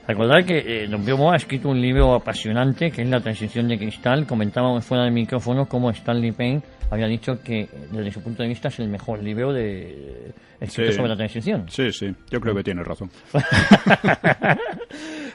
Recordad que don Pío Moa ha escrito un libro apasionante que es La transición de cristal. Comentábamos fuera del micrófono cómo Stanley Payne había dicho que desde su punto de vista es el mejor libro escrito sobre la transición. Sí, yo creo que tiene razón.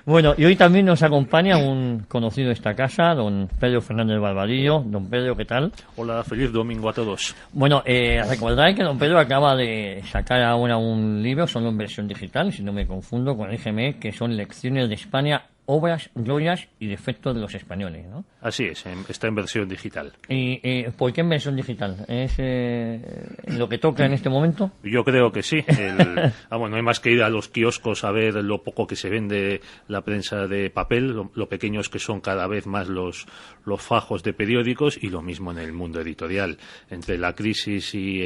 Bueno, y hoy también nos acompaña un conocido de esta casa, don Pedro Fernández Barbadillo. Don Pedro, ¿qué tal? Hola, feliz domingo a todos. Bueno, recordad que don Pedro acaba de sacar ahora un libro, solo en versión digital, si no me confundo, corrígeme, que son Lecciones de España, obras, glorias y defectos de los españoles, ¿no? Así es, está en versión digital. ¿Y por qué en versión digital? ¿Es lo que toca en este momento? Yo creo que sí. No hay más que ir a los kioscos a ver lo poco que se vende la prensa de papel, lo pequeños que son cada vez más los fajos de periódicos, y lo mismo en el mundo editorial. Entre la crisis y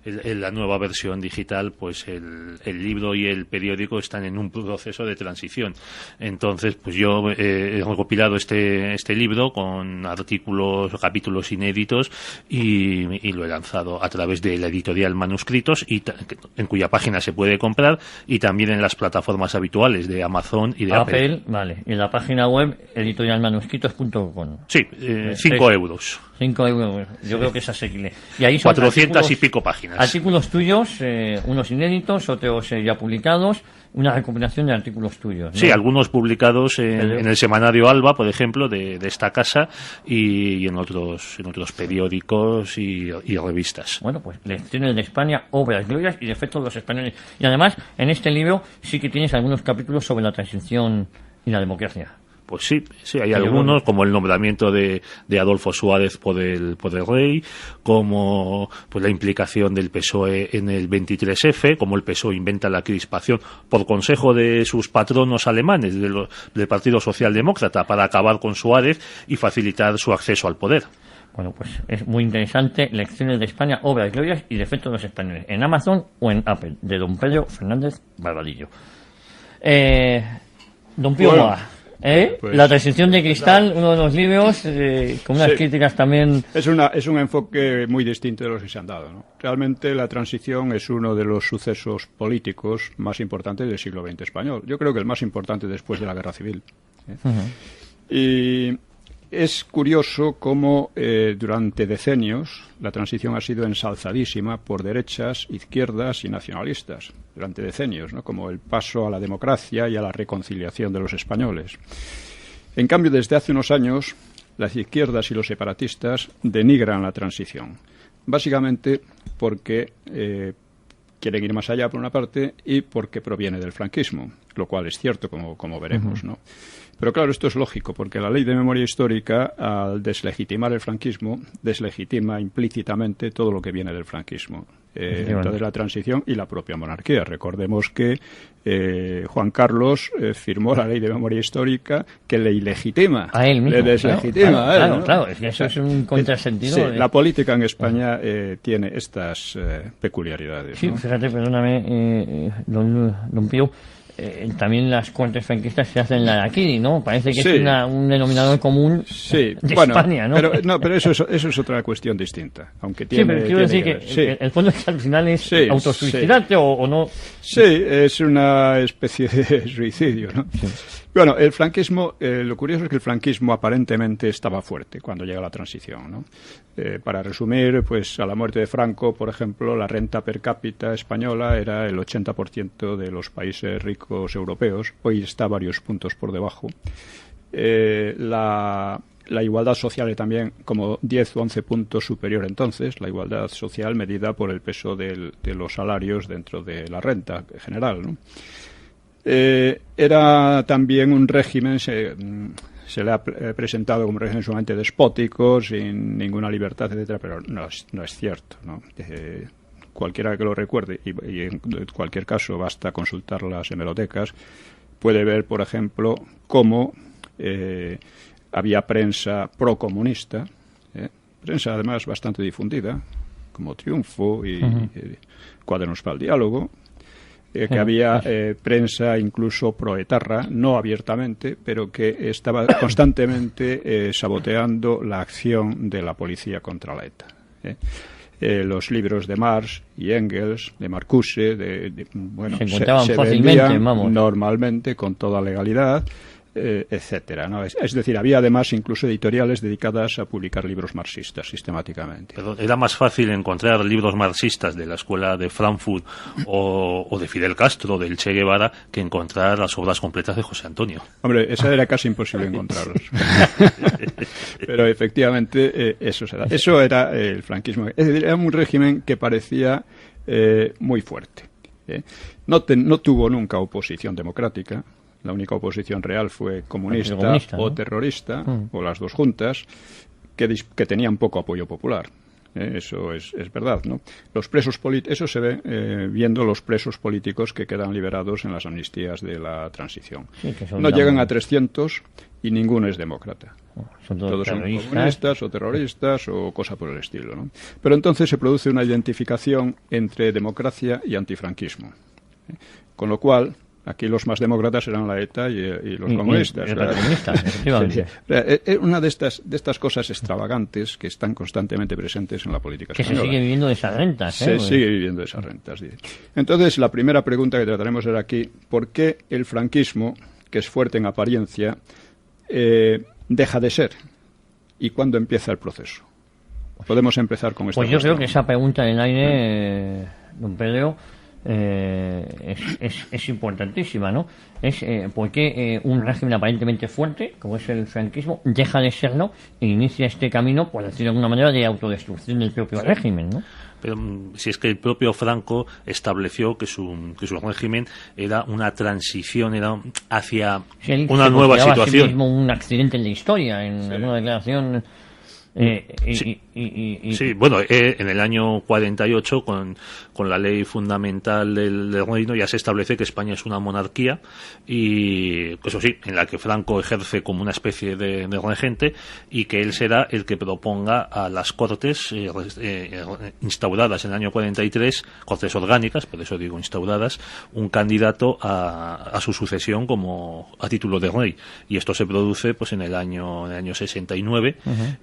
la nueva versión digital, pues el libro y el periódico están en un proceso de transición. Entonces, pues yo he recopilado este libro con artículos, capítulos inéditos y lo he lanzado a través de la editorial Manuscritos, en cuya página se puede comprar, y también en las plataformas habituales de Amazon y de Apple. Vale. Y en la página web editorialmanuscritos.com. Sí, 5 euros. 5 euros, yo creo que es asequible. Y ahí son 400 y pico páginas. Artículos tuyos, unos inéditos, otros ya publicados, una recopilación de artículos tuyos, ¿no? Sí, algunos publicados en el semanario Alba, por ejemplo, de esta casa, y en otros periódicos y revistas. Bueno, pues Lecciones de España, obras, glorias y defectos de los españoles. Y además, en este libro sí que tienes algunos capítulos sobre la transición y la democracia. Pues sí, hay algunos, como el nombramiento de Adolfo Suárez por el rey, como pues la implicación del PSOE en el 23F, como el PSOE inventa la crispación por consejo de sus patronos alemanes, del Partido Socialdemócrata, para acabar con Suárez y facilitar su acceso al poder. Bueno, pues es muy interesante. Lecciones de España, obras, glorias y defectos de los españoles, en Amazon o en Apple, de don Pedro Fernández Barbadillo. Don Pío Moa. Pues, la transición de cristal, uno de los libros con unas críticas también. Es un enfoque muy distinto de los que se han dado, ¿no? Realmente la transición es uno de los sucesos políticos más importantes del siglo XX español. Yo creo que el más importante después de la Guerra Civil. Y es curioso cómo durante decenios la transición ha sido ensalzadísima por derechas, izquierdas y nacionalistas. Durante decenios, ¿no? Como el paso a la democracia y a la reconciliación de los españoles. En cambio, desde hace unos años, las izquierdas y los separatistas denigran la transición. Básicamente porque quieren ir más allá, por una parte, y porque proviene del franquismo, lo cual es cierto, como veremos, ¿no? Pero claro, esto es lógico, porque la ley de memoria histórica, al deslegitimar el franquismo, deslegitima implícitamente todo lo que viene del franquismo. Entonces la transición y la propia monarquía. Recordemos que Juan Carlos firmó la ley de memoria histórica que le ilegitima, a él mismo, le deslegitima a él, ¿no? Claro, es que eso es un contrasentido. Sí, la política en España tiene estas peculiaridades, Sí, ¿no? Fíjate, perdóname, don Pío, también las cortes franquistas se hacen la de aquí, ¿no? Parece que es un denominador común de España, ¿no? Pero eso es otra cuestión distinta, aunque tiene. Pero quiero decir que el fondo es que al final es autosuicidarte o no. Sí, es una especie de suicidio, ¿no? Sí. Bueno, el franquismo, lo curioso es que el franquismo aparentemente estaba fuerte cuando llega la transición, ¿no? Para resumir, pues a la muerte de Franco, por ejemplo, la renta per cápita española era el 80% de los países ricos europeos. Hoy está varios puntos por debajo. La igualdad social es también como 10 o 11 puntos superior entonces, la igualdad social medida por el peso de los salarios dentro de la renta general, ¿no? Era también un régimen, se le ha presentado como un régimen sumamente despótico, sin ninguna libertad, etcétera, pero no es cierto, ¿no? Cualquiera que lo recuerde, y en cualquier caso basta consultar las hemerotecas, puede ver, por ejemplo, cómo había prensa procomunista, prensa además bastante difundida, como Triunfo y Cuadernos para el Diálogo, que había prensa incluso proetarra, no abiertamente, pero que estaba constantemente saboteando la acción de la policía contra la ETA. los libros de Marx y Engels, de Marcuse, bueno, se encontraban se fácilmente, vendían vamos. normalmente con toda legalidad, etcétera, ¿no? Es decir, había además incluso editoriales dedicadas a publicar libros marxistas sistemáticamente. Perdón, era más fácil encontrar libros marxistas de la escuela de Frankfurt o de Fidel Castro, del Che Guevara, que encontrar las obras completas de José Antonio. Hombre, esa era casi imposible encontrarlos. Pero efectivamente eso era el franquismo. Es decir, era un régimen que parecía muy fuerte. No tuvo nunca oposición democrática. La única oposición real fue comunista o ¿no? terrorista, o las dos juntas, que tenían poco apoyo popular. Eso es verdad, ¿no? Los presos eso se ve viendo los presos políticos que quedan liberados en las amnistías de la transición. Sí, no llegan a 300 y ninguno es demócrata. Son Todos son comunistas o terroristas o cosa por el estilo, ¿no? Pero entonces se produce una identificación entre democracia y antifranquismo. Con lo cual, aquí los más demócratas eran la ETA y los comunistas. Efectivamente. Una de estas cosas extravagantes que están constantemente presentes en la política española. Que se sigue viviendo de esas rentas. Se sigue viviendo de esas rentas. Entonces, la primera pregunta que trataremos era aquí, ¿por qué el franquismo, que es fuerte en apariencia, deja de ser? ¿Y cuándo empieza el proceso? Podemos empezar con esta Pues yo creo que esa pregunta en el aire, don Pedro, es importantísima, ¿no? Es por qué un régimen aparentemente fuerte, como es el franquismo, deja de serlo e inicia este camino, por decirlo de alguna manera, de autodestrucción del propio régimen, ¿no? Pero si es que el propio Franco estableció que su régimen era una transición, era hacia una nueva situación. Sí mismo un accidente en la historia, en alguna declaración. Sí, bueno, en el año 48, con la ley fundamental del reino, ya se establece que España es una monarquía, y eso sí, en la que Franco ejerce como una especie de regente, y que él será el que proponga a las Cortes instauradas en el año 43, Cortes orgánicas, por eso digo instauradas, un candidato a su sucesión como a título de rey. Y esto se produce pues en el año 69,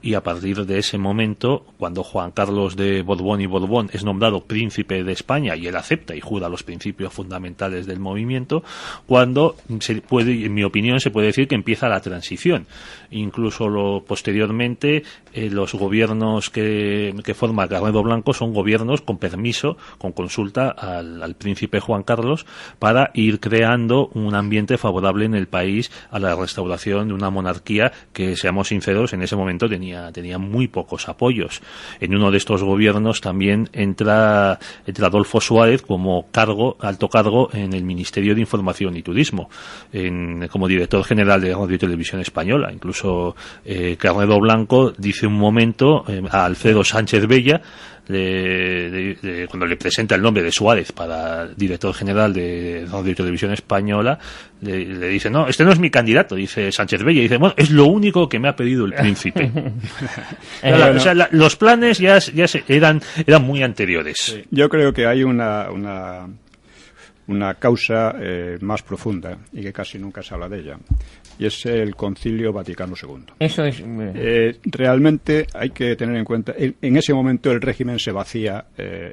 y a partir de ese momento, cuando Juan Carlos de Borbón y Borbón es nombrado príncipe de España, y él acepta y jura los principios fundamentales del movimiento, cuando en mi opinión se puede decir que empieza la transición. Incluso posteriormente los gobiernos que forma Garrido Blanco son gobiernos con permiso, con consulta al príncipe Juan Carlos, para ir creando un ambiente favorable en el país a la restauración de una monarquía que, seamos sinceros, en ese momento tenía muy pocos apoyos. En uno de estos gobiernos también entra Adolfo Suárez como alto cargo en el Ministerio de Información y Turismo, como director general de Radio y Televisión Española. Incluso Garrido Blanco dice un momento a Alfredo Sánchez Bella, cuando le presenta el nombre de Suárez para director general de Radio y Televisión Española, le dice: no, este no es mi candidato, dice Sánchez Bella, y dice: bueno, es lo único que me ha pedido el príncipe. O sea, los planes ya eran muy anteriores. Sí. Yo creo que hay una causa más profunda, y que casi nunca se habla de ella, y es el Concilio Vaticano II. Eso es. Realmente hay que tener en cuenta, en ese momento el régimen se vacía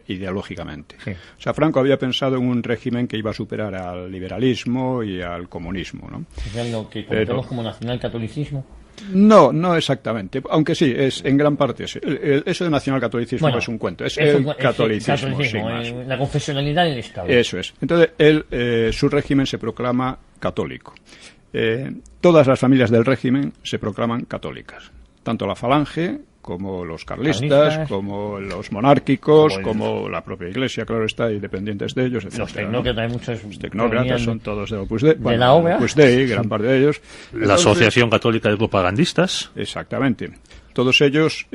ideológicamente. Sí. O sea, Franco había pensado en un régimen que iba a superar al liberalismo y al comunismo, ¿no? O sea, lo que conocemos como nacionalcatolicismo. No exactamente, aunque sí, es en gran parte eso de nacionalcatolicismo es un cuento, es el catolicismo, sin más. La confesionalidad del Estado. Eso es. Entonces, su régimen se proclama católico. Todas las familias del régimen se proclaman católicas, tanto la Falange como los carlistas, como los monárquicos, como la propia Iglesia, claro está, y dependientes de ellos, etc. Los tecnócratas, muchos. Los tecnócratas son todos de Opus Dei, de la obra. Opus Dei, gran parte de ellos. La Asociación Católica de Propagandistas. Exactamente. Todos ellos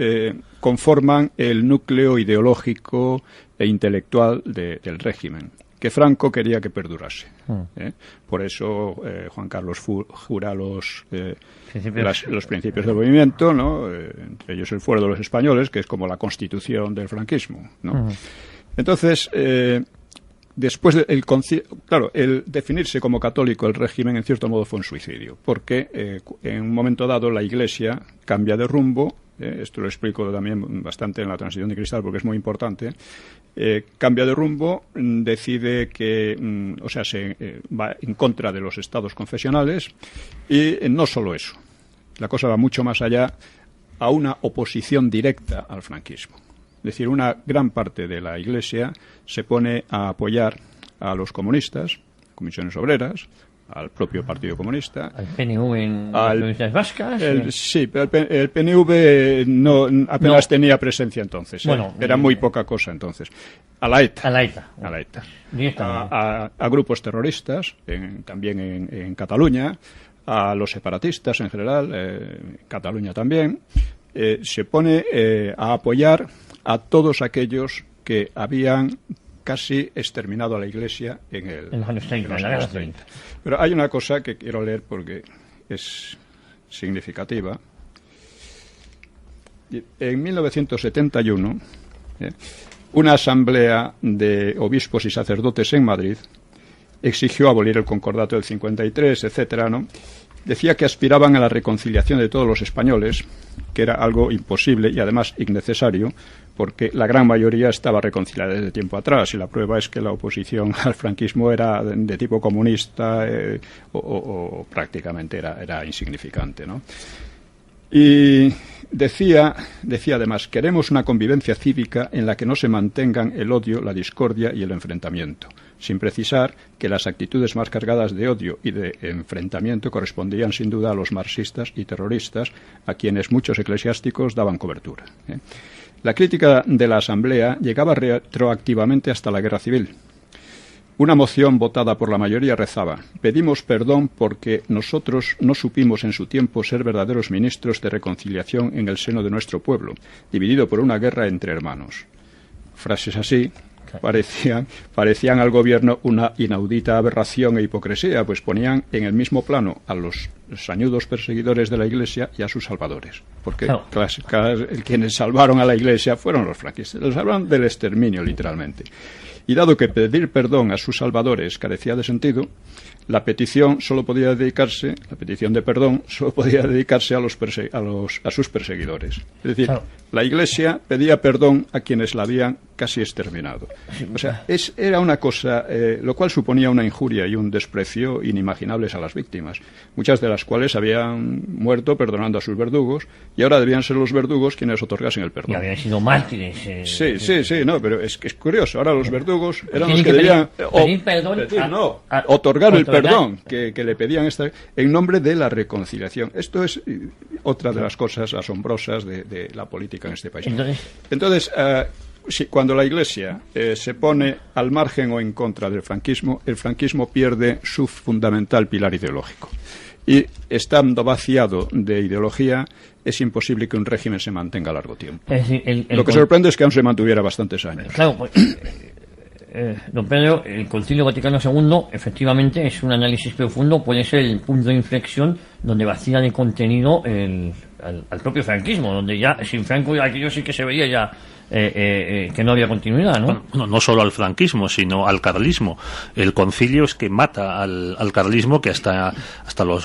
conforman el núcleo ideológico e intelectual del régimen, que Franco quería que perdurase. Por eso Juan Carlos jura los principios del movimiento, ¿no? Entre ellos el Fuero de los Españoles, que es como la constitución del franquismo, ¿no? Entonces, después del concilio, claro, el definirse como católico el régimen en cierto modo fue un suicidio, porque en un momento dado la Iglesia cambia de rumbo esto lo explico también bastante en la Transición de Cristal porque es muy importante, cambia de rumbo, decide que, va en contra de los estados confesionales y no solo eso, la cosa va mucho más allá, a una oposición directa al franquismo. Es decir, una gran parte de la Iglesia se pone a apoyar a los comunistas, comisiones obreras, al propio Partido Comunista. Al PNV en las provincias vascas. Sí, pero el PNV apenas tenía presencia entonces. Bueno, era muy poca cosa entonces. A la ETA. A grupos terroristas, también en Cataluña, a los separatistas en general, Cataluña también. Se pone a apoyar a todos aquellos que habían casi exterminado a la Iglesia en los años 30. Pero hay una cosa que quiero leer porque es significativa. En 1971, una asamblea de obispos y sacerdotes en Madrid exigió abolir el concordato del 53, etcétera, ¿no? Decía que aspiraban a la reconciliación de todos los españoles, que era algo imposible y además innecesario, porque la gran mayoría estaba reconciliada desde tiempo atrás, y la prueba es que la oposición al franquismo era de tipo comunista o prácticamente era insignificante, ¿no? Y decía además, queremos una convivencia cívica en la que no se mantengan el odio, la discordia y el enfrentamiento, sin precisar que las actitudes más cargadas de odio y de enfrentamiento correspondían sin duda a los marxistas y terroristas, a quienes muchos eclesiásticos daban cobertura. La crítica de la Asamblea llegaba retroactivamente hasta la Guerra Civil. Una moción votada por la mayoría rezaba: pedimos perdón porque nosotros no supimos en su tiempo ser verdaderos ministros de reconciliación en el seno de nuestro pueblo, dividido por una guerra entre hermanos. Frases así parecían al gobierno una inaudita aberración e hipocresía, pues ponían en el mismo plano a los sañudos perseguidores de la Iglesia y a sus salvadores, porque quienes salvaron a la Iglesia fueron los franquistas, los salvaron del exterminio literalmente. Y dado que pedir perdón a sus salvadores carecía de sentido, la petición de perdón solo podía dedicarse a sus perseguidores. Es decir, la Iglesia pedía perdón a quienes la habían casi exterminado. O sea, era una cosa, lo cual suponía una injuria y un desprecio inimaginables a las víctimas, muchas de las cuales habían muerto perdonando a sus verdugos, y ahora debían ser los verdugos quienes otorgasen el perdón. Y habían sido mártires. Pero es curioso. Ahora los verdugos eran los que debían otorgar el perdón que le pedían en nombre de la reconciliación. Esto es otra de las cosas asombrosas de la política en este país. Entonces, cuando la Iglesia se pone al margen o en contra del franquismo, el franquismo pierde su fundamental pilar ideológico. Y estando vaciado de ideología, es imposible que un régimen se mantenga a largo tiempo. Es decir, lo que sorprende es que aún se mantuviera bastantes años. Claro, don Pedro, el Concilio Vaticano II efectivamente es un análisis profundo, puede ser el punto de inflexión donde vacía de contenido al propio franquismo, donde ya sin Franco aquello sí que se veía ya que no había continuidad, ¿no? Bueno, no solo al franquismo, sino al carlismo. El concilio es que mata al carlismo, que hasta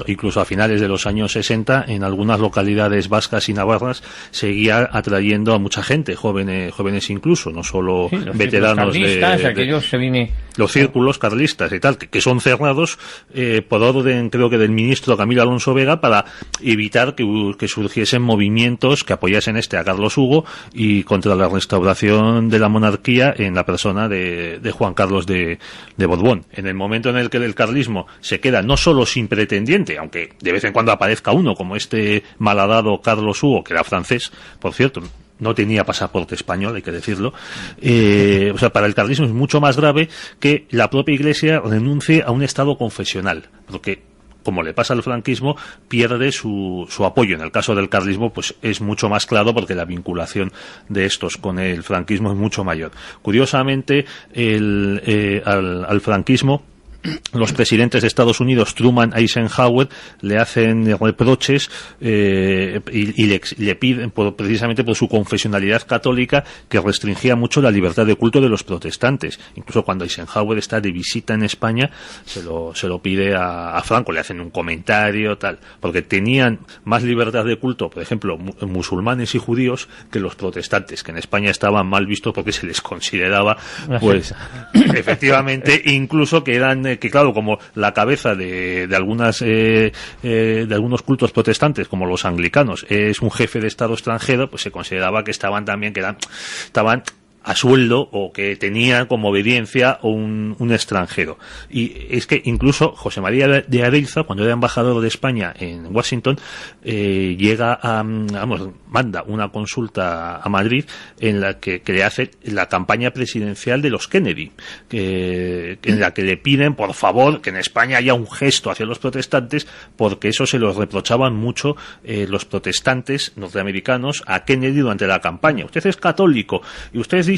incluso a finales de los años 60, en algunas localidades vascas y navarras, seguía atrayendo a mucha gente, jóvenes incluso, no solo veteranos los círculos carlistas y tal, que son cerrados por orden, creo que del ministro Camilo Alonso Vega, para evitar que surgiesen movimientos que apoyasen a Carlos Hugo y contra la restauración de la monarquía en la persona de Juan Carlos de Borbón. En el momento en el que el carlismo se queda no solo sin pretendiente, aunque de vez en cuando aparezca uno como este malhadado Carlos Hugo, que era francés, por cierto, no tenía pasaporte español, hay que decirlo. Para el carlismo es mucho más grave que la propia Iglesia renuncie a un estado confesional, porque como le pasa al franquismo, pierde su apoyo. En el caso del carlismo, pues es mucho más claro porque la vinculación de estos con el franquismo es mucho mayor. Curiosamente, al franquismo los presidentes de Estados Unidos, Truman, Eisenhower, le hacen reproches y le piden, precisamente por su confesionalidad católica, que restringía mucho la libertad de culto de los protestantes. Incluso cuando Eisenhower está de visita en España, se lo pide a Franco, le hacen un comentario, tal, porque tenían más libertad de culto, por ejemplo, musulmanes y judíos, que los protestantes, que en España estaban mal vistos porque se les consideraba, pues, efectivamente, incluso que eran, que claro, como la cabeza de algunos cultos protestantes, como los anglicanos, es un jefe de Estado extranjero, pues se consideraba que estaban a sueldo, o que tenía como obediencia un extranjero. Y es que incluso José María de Areilza, cuando era embajador de España en Washington, manda una consulta a Madrid en la que le hace la campaña presidencial de los Kennedy, en la que le piden, por favor, que en España haya un gesto hacia los protestantes, porque eso se los reprochaban mucho los protestantes norteamericanos a Kennedy durante la campaña. Usted es católico y usted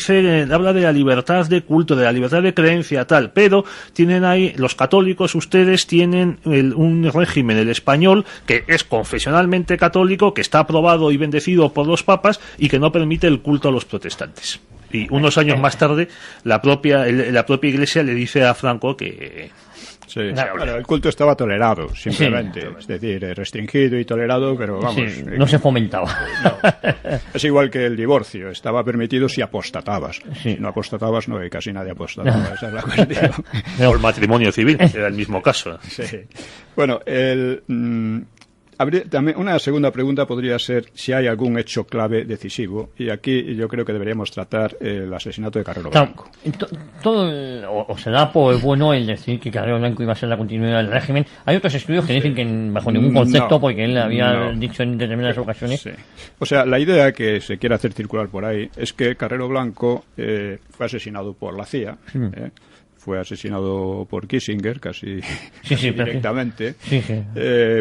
habla de la libertad de culto, de la libertad de creencia, tal, pero tienen ahí, los católicos, ustedes tienen un régimen, el español, que es confesionalmente católico, que está aprobado y bendecido por los papas y que no permite el culto a los protestantes. Y unos años más tarde, la propia Iglesia le dice a Franco que... Sí, claro, el culto estaba tolerado, simplemente. Sí. Es decir, restringido y tolerado, pero vamos... Sí, no se fomentaba. No. Es igual que el divorcio, estaba permitido si apostatabas. Sí. Si no apostatabas, no, casi nadie apostataba, esa es la cuestión. O el matrimonio civil, era el mismo caso. Sí. Bueno, también una segunda pregunta podría ser si hay algún hecho clave decisivo, y aquí yo creo que deberíamos tratar el asesinato de Carrero Blanco. O se da por bueno el decir que Carrero Blanco iba a ser la continuidad del régimen. Hay otros estudios que dicen que bajo ningún concepto, porque él había dicho en determinadas ocasiones. Sí. O sea, la idea que se quiere hacer circular por ahí es que Carrero Blanco fue asesinado por la CIA, fue asesinado por Kissinger casi directamente,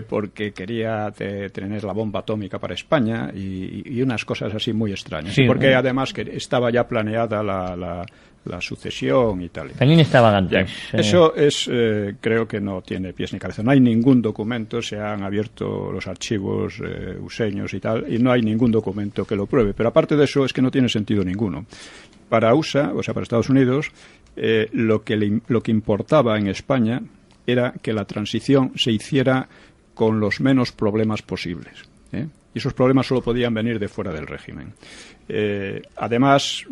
porque quería tener la bomba atómica para España y unas cosas así muy extrañas. Porque además que estaba ya planeada la sucesión y tal. También estaba antes. Eso es, creo que no tiene pies ni cabeza. No hay ningún documento, se han abierto los archivos useños y tal, y no hay ningún documento que lo pruebe. Pero aparte de eso, es que no tiene sentido ninguno. Para USA, o sea, para Estados Unidos, lo que importaba en España era que la transición se hiciera con los menos problemas posibles. Y esos problemas solo podían venir de fuera del régimen. Además,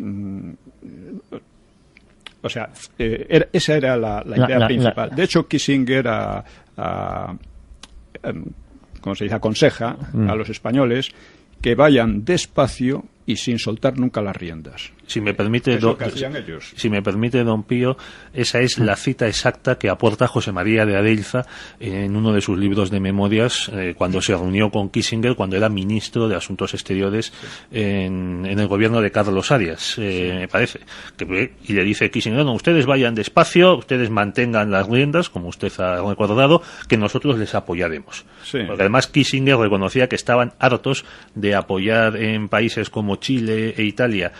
esa era la idea principal. De hecho, Kissinger como se dice, aconseja a los españoles que vayan despacio y sin soltar nunca las riendas. Si me permite, don Pío, esa es la cita exacta que aporta José María de Areilza en uno de sus libros de memorias, cuando se reunió con Kissinger, cuando era ministro de Asuntos Exteriores en el gobierno de Carlos Arias, me parece. Y le dice Kissinger, no, ustedes vayan despacio, ustedes mantengan las riendas, como usted ha recordado, que nosotros les apoyaremos. Sí. Porque además Kissinger reconocía que estaban hartos de apoyar en países como Chile e Italia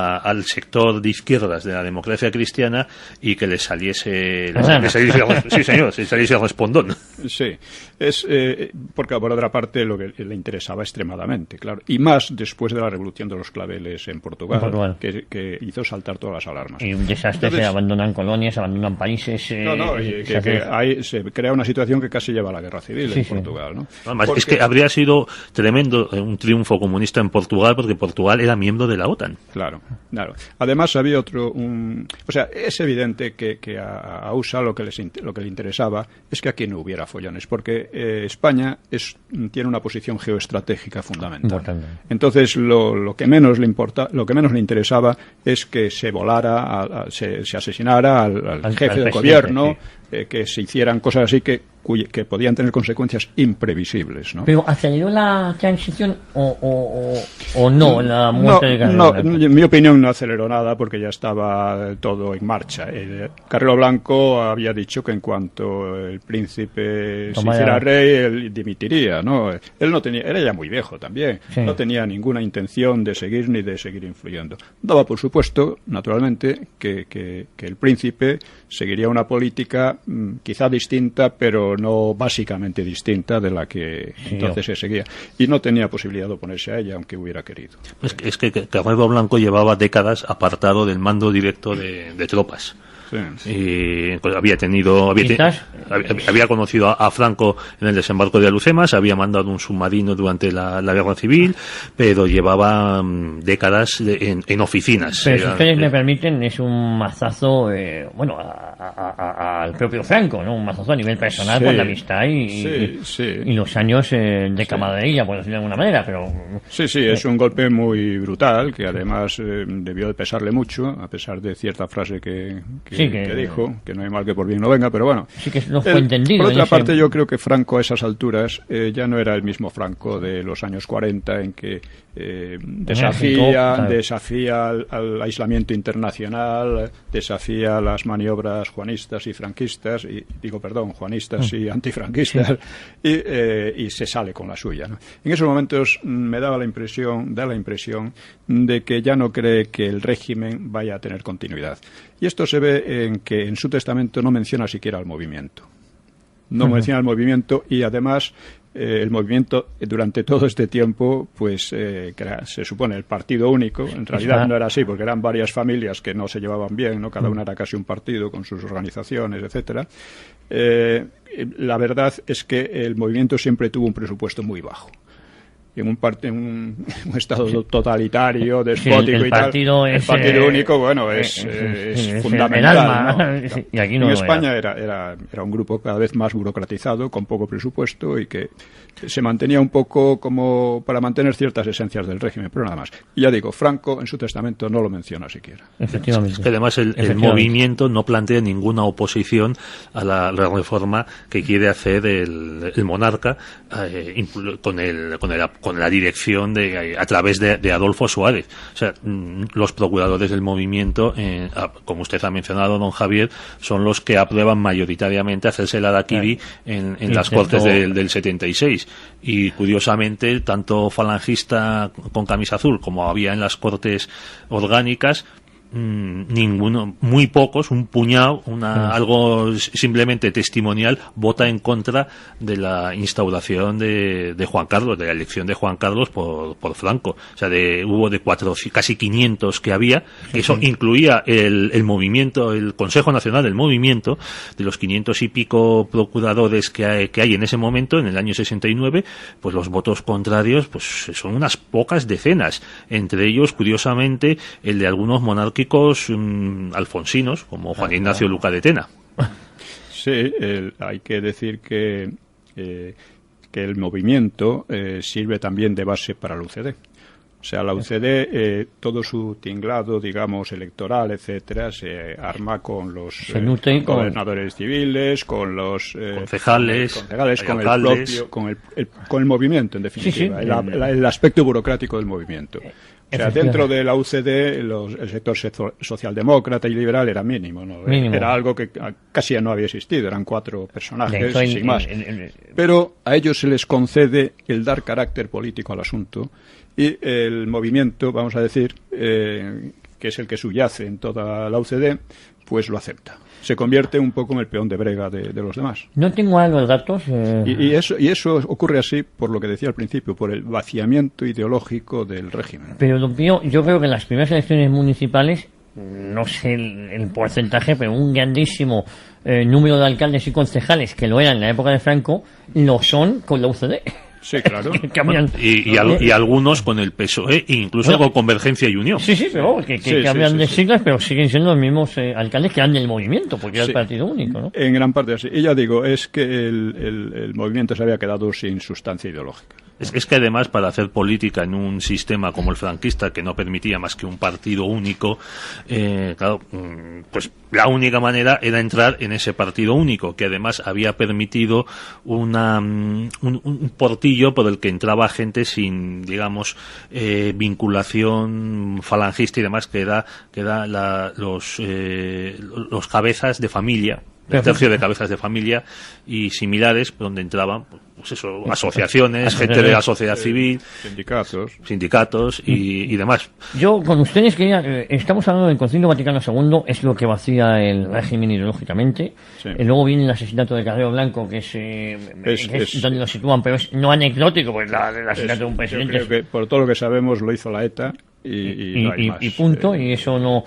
al sector de izquierdas de la democracia cristiana y que les saliese el respondón. Sí, es porque por otra parte lo que le interesaba extremadamente, claro, y más después de la revolución de los claveles en Portugal. Que hizo saltar todas las alarmas. Y un desastre. Entonces, se abandonan colonias, se abandonan países. Ahí se crea una situación que casi lleva a la guerra civil en Portugal, ¿no? Además, es que habría sido tremendo un triunfo comunista en Portugal, porque Portugal era miembro de la OTAN. Claro. Además había es evidente que a USA lo que le interesaba es que aquí no hubiera follones, porque España tiene una posición geoestratégica fundamental. Entonces lo que menos le interesaba es que se volara, se asesinara al jefe del gobierno, que se hicieran cosas así que podían tener consecuencias imprevisibles, ¿no? ¿Pero aceleró la transición o no la muerte de Carrero Blanco? No, en mi opinión no aceleró nada, porque ya estaba todo en marcha. Carrero Blanco había dicho que en cuanto el príncipe se hiciera rey, él dimitiría, ¿no? Él no tenía, era ya muy viejo también, no tenía ninguna intención de seguir ni de seguir influyendo. Daba por supuesto, naturalmente, que el príncipe seguiría una política quizá distinta, pero no básicamente distinta de la que entonces se seguía. Y no tenía posibilidad de oponerse a ella, aunque hubiera querido. Es que Carrero Blanco llevaba décadas apartado del mando directo de tropas. Sí. Y pues había conocido a Franco en el desembarco de Alhucemas, había mandado un submarino durante la guerra civil, pero llevaba décadas en oficinas. Pero si ustedes me permiten, es un mazazo, al propio Franco, ¿no? Un mazazo a nivel personal por la amistad y los años de camaradería, por decirlo de alguna manera, pero... Sí, es un golpe muy brutal, que además debió de pesarle mucho, a pesar de cierta frase que dijo, que no hay mal que por bien no venga, pero bueno. Sí que no fue entendido. Por otra parte, yo creo que Franco a esas alturas ya no era el mismo Franco de los años 40, en que desafía al aislamiento internacional, desafía las maniobras juanistas y franquistas, juanistas y antifranquistas, y se sale con la suya, ¿no? En esos momentos da la impresión de que ya no cree que el régimen vaya a tener continuidad. Y esto se ve en que en su testamento no menciona siquiera el movimiento. No menciona el movimiento, y además el movimiento durante todo este tiempo, pues que se supone el partido único. En realidad no era así, porque eran varias familias que no se llevaban bien, ¿no? Cada una era casi un partido con sus organizaciones, etcétera. La verdad es que el movimiento siempre tuvo un presupuesto muy bajo. En un estado totalitario, despótico el partido el partido único, bueno, es fundamental, alma, ¿no? Y aquí no en España era un grupo cada vez más burocratizado, con poco presupuesto, y que se mantenía un poco como para mantener ciertas esencias del régimen, pero nada más. Y ya digo, Franco en su testamento no lo menciona siquiera. Efectivamente. Es que además el movimiento no plantea ninguna oposición a la reforma que quiere hacer el monarca con la dirección a través de Adolfo Suárez. O sea, los procuradores del movimiento, como usted ha mencionado, don Javier, son los que aprueban mayoritariamente hacerse el harakiri en las Cortes del 76. Y curiosamente, tanto falangista con camisa azul como había en las Cortes orgánicas, ninguno, muy pocos, un puñado, algo simplemente testimonial, vota en contra de la instauración de Juan Carlos, de la elección de Juan Carlos por Franco. O sea, hubo de casi 500 que había, que eso incluía el movimiento, el Consejo Nacional del Movimiento, de los 500 y pico procuradores que hay en ese momento, en el año 69, pues los votos contrarios pues son unas pocas decenas, entre ellos, curiosamente, el de algunos monárquicos alfonsinos, como Juan Ignacio Luca de Tena. Sí, hay que decir que el movimiento sirve también de base para la UCD. O sea, la UCD, todo su tinglado, digamos, electoral, etcétera, se arma con los gobernadores civiles, con los concejales, con el movimiento, en definitiva, el aspecto burocrático del movimiento. O sea, dentro de la UCD el sector socialdemócrata y liberal era mínimo, ¿no? Era algo que casi no había existido, eran 4 personajes, sin más. Pero a ellos se les concede el dar carácter político al asunto, y el movimiento, vamos a decir, que es el que subyace en toda la UCD, pues lo acepta. Se convierte un poco en el peón de brega de los demás. No tengo algo de datos. Y eso ocurre así, por lo que decía al principio, por el vaciamiento ideológico del régimen. Pero, don Pío, yo creo que en las primeras elecciones municipales, no sé el porcentaje, pero un grandísimo número de alcaldes y concejales que lo eran en la época de Franco, lo son con la UCD. Sí, claro. y algunos con el PSOE, incluso con Convergencia y Unión. Sí, pero que cambian de siglas, pero siguen siendo los mismos alcaldes que eran del movimiento, porque era el partido único, ¿no? En gran parte así. Y ya digo, es que el movimiento se había quedado sin sustancia ideológica. Es que además, para hacer política en un sistema como el franquista, que no permitía más que un partido único, claro, pues la única manera era entrar en ese partido único, que además había permitido un portillo por el que entraba gente sin, digamos, vinculación falangista y demás, que era los cabezas de familia el tercio de cabezas de familia y similares, donde entraban pues eso, asociaciones, gente de la sociedad civil, sindicatos y demás. Yo con ustedes quería, estamos hablando del Concilio Vaticano II, es lo que vacía el régimen ideológicamente. Sí. Luego viene el asesinato de Carrero Blanco, que es donde lo sitúan, pero es no anecdótico, pues el asesinato de un presidente. Yo creo que por todo lo que sabemos lo hizo la ETA y no hay más. Y punto, y eso no...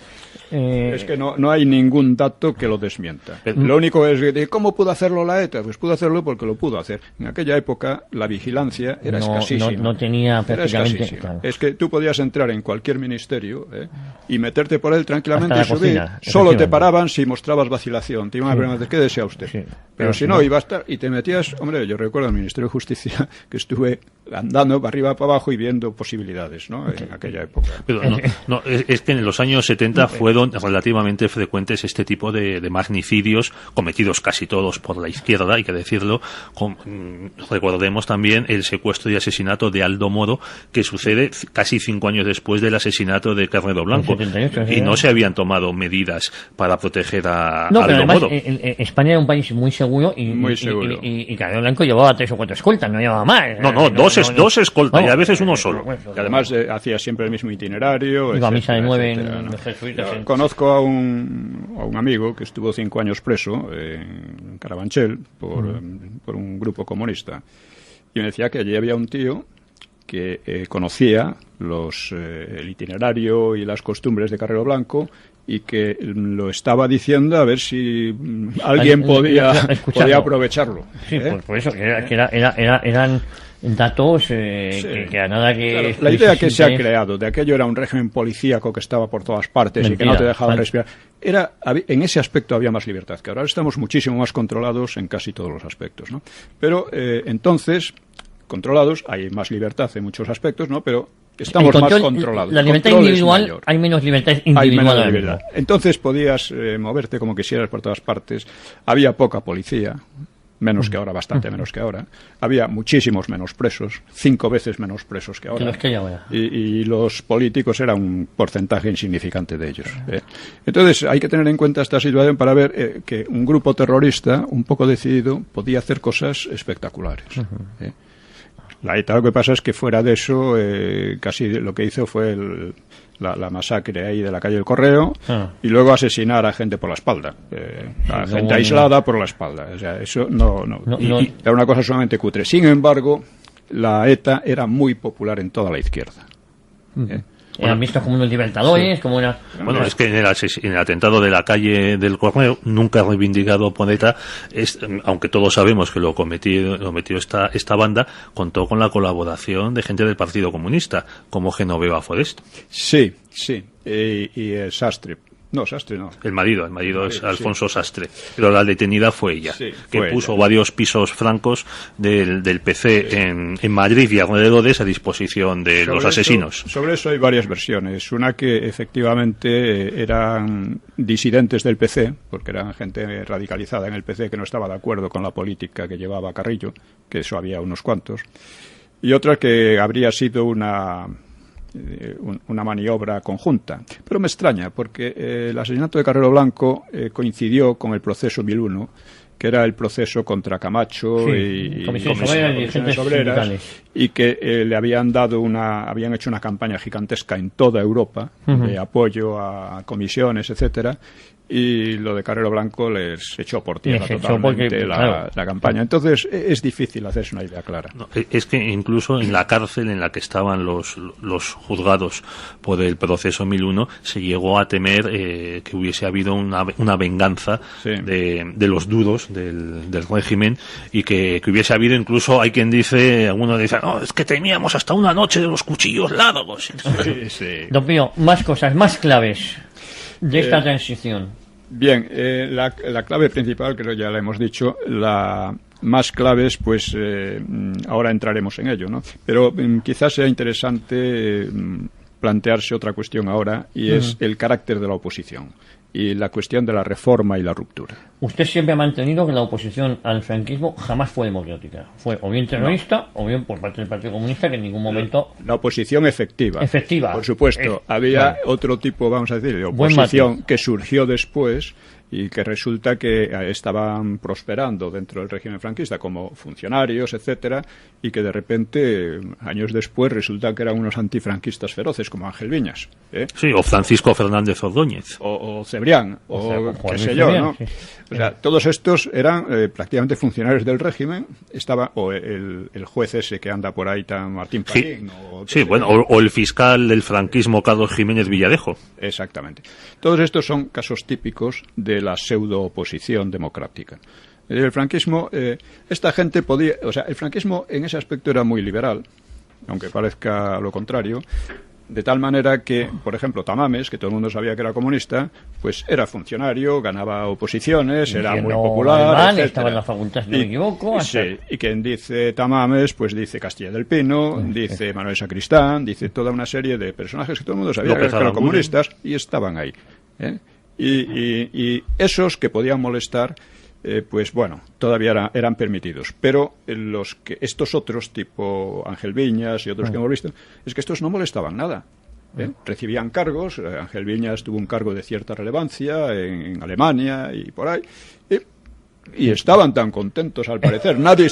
Es que no hay ningún dato que lo desmienta. Lo único es que, ¿cómo pudo hacerlo la ETA? Pues pudo hacerlo porque lo pudo hacer. En aquella época la vigilancia era escasísima. No tenía prácticamente... Claro. Es que tú podías entrar en cualquier ministerio y meterte por él tranquilamente y subir. Solo te paraban si mostrabas vacilación. Te iban a preguntar, ¿qué desea usted? Sí. Pero si no, iba a estar y te metías... Hombre, yo recuerdo en el Ministerio de Justicia que estuve andando para arriba para abajo y viendo posibilidades, ¿no? En aquella época. Pero es que en los años 70 fueron relativamente frecuentes este tipo de magnicidios, cometidos casi todos por la izquierda, hay que decirlo. Recordemos también el secuestro y asesinato de Aldo Moro, que sucede casi 5 años después del asesinato de Carrero Blanco. 78, y no se habían tomado medidas para proteger a Aldo además, Moro. España era un país muy seguro y Carrero Blanco llevaba 3 o 4 escoltas, no llevaba más. Dos escoltas y a veces uno solo. Y además hacía siempre el mismo itinerario. Iba a misa de 9 en los jesuitas. Conozco a un amigo que estuvo 5 años preso en Carabanchel por un grupo comunista. Y me decía que allí había un tío que conocía el itinerario y las costumbres de Carrero Blanco y que lo estaba diciendo a ver si alguien podía aprovecharlo. Sí, por eso, eran datos que a nada que... Claro, la idea que se ha creado de aquello era un régimen policíaco que estaba por todas partes. Mentira, y que no te dejaba respirar. En ese aspecto había más libertad, que ahora estamos muchísimo más controlados en casi todos los aspectos, ¿no? Pero entonces, controlados, hay más libertad en muchos aspectos, ¿no? Pero estamos más controlados. La libertad individual, hay menos libertad individual. Entonces podías moverte como quisieras por todas partes. Había poca policía. Menos que ahora, bastante menos que ahora. Había muchísimos menos presos, 5 veces menos presos que ahora. Y los políticos eran un porcentaje insignificante de ellos. Entonces hay que tener en cuenta esta situación para ver que un grupo terrorista, un poco decidido, podía hacer cosas espectaculares. La ETA, lo que pasa es que fuera de eso, casi lo que hizo fue la masacre ahí de la calle del Correo y luego asesinar a gente por la espalda, a gente aislada por la espalda. O sea, eso no era una cosa sumamente cutre. Sin embargo, la ETA era muy popular en toda la izquierda. Eran vistos como unos libertadores, como una... Bueno, es que en el atentado de la calle del Correo, nunca reivindicado por ETA, aunque todos sabemos que lo cometió esta banda, contó con la colaboración de gente del Partido Comunista, como Genoveva Forest. Sí. Y Sastre. No, Sastre no. El marido es Alfonso Sastre. Pero la detenida fue ella, que puso varios pisos francos del PC en Madrid y alrededores a disposición de los asesinos. Sobre eso hay varias versiones. Una que efectivamente eran disidentes del PC, porque eran gente radicalizada en el PC que no estaba de acuerdo con la política que llevaba Carrillo, que eso había unos cuantos. Y otra que habría sido una maniobra conjunta. Pero me extraña, porque el asesinato de Carrero Blanco coincidió con el proceso 1001, que era el proceso contra Camacho y comisiones obreras, y que le habían hecho una campaña gigantesca en toda Europa de apoyo a comisiones, etcétera. Y lo de Carrero Blanco les echó por tierra totalmente la campaña. Entonces es difícil hacerse una idea clara. No, es que incluso en la cárcel en la que estaban los juzgados por el proceso 1001 se llegó a temer que hubiese habido una venganza de los duros del régimen y que hubiese habido incluso, hay quien dice, algunos dicen, no, es que teníamos hasta una noche de los cuchillos largos. Don Pío, más cosas, más claves de esta transición. Bien, la clave principal, creo ya la hemos dicho, la más claves, pues ahora entraremos en ello, ¿no? Pero quizás sea interesante plantearse otra cuestión ahora, y es el carácter de la oposición y la cuestión de la reforma y la ruptura. Usted siempre ha mantenido que la oposición al franquismo jamás fue democrática. Fue o bien terrorista o bien por parte del Partido Comunista, que en ningún momento... La oposición efectiva. Efectiva. Por supuesto. Había otro tipo, vamos a decir, de oposición que surgió después y que resulta que estaban prosperando dentro del régimen franquista como funcionarios, etcétera, y que de repente, años después, resulta que eran unos antifranquistas feroces, como Ángel Viñas. Sí, o Francisco Fernández Ordóñez. O Cebrián, o qué sé yo, ¿no? Sí. O sea, todos estos eran prácticamente funcionarios del régimen. Estaba o el juez ese que anda por ahí, tan Martín Parín. O el fiscal del franquismo, Carlos Jiménez Villarejo. Exactamente. Todos estos son casos típicos de la pseudo-oposición democrática. El franquismo, esta gente podía... O sea, el franquismo en ese aspecto era muy liberal, aunque parezca lo contrario, de tal manera que, por ejemplo, Tamames, que todo el mundo sabía que era comunista, pues era funcionario, ganaba oposiciones, era muy popular, etcétera. Estaba en la facultad, si no me equivoco. Sí, y quien dice Tamames, pues dice Castilla del Pino, dice Manuel Sacristán, dice toda una serie de personajes que todo el mundo sabía que eran comunistas y estaban ahí. Y esos que podían molestar, pues bueno, todavía eran permitidos. Pero estos otros, tipo Ángel Viñas y otros que hemos visto, es que estos no molestaban nada. Recibían cargos. Ángel Viñas tuvo un cargo de cierta relevancia en Alemania y por ahí. Y estaban tan contentos, al parecer. Nadie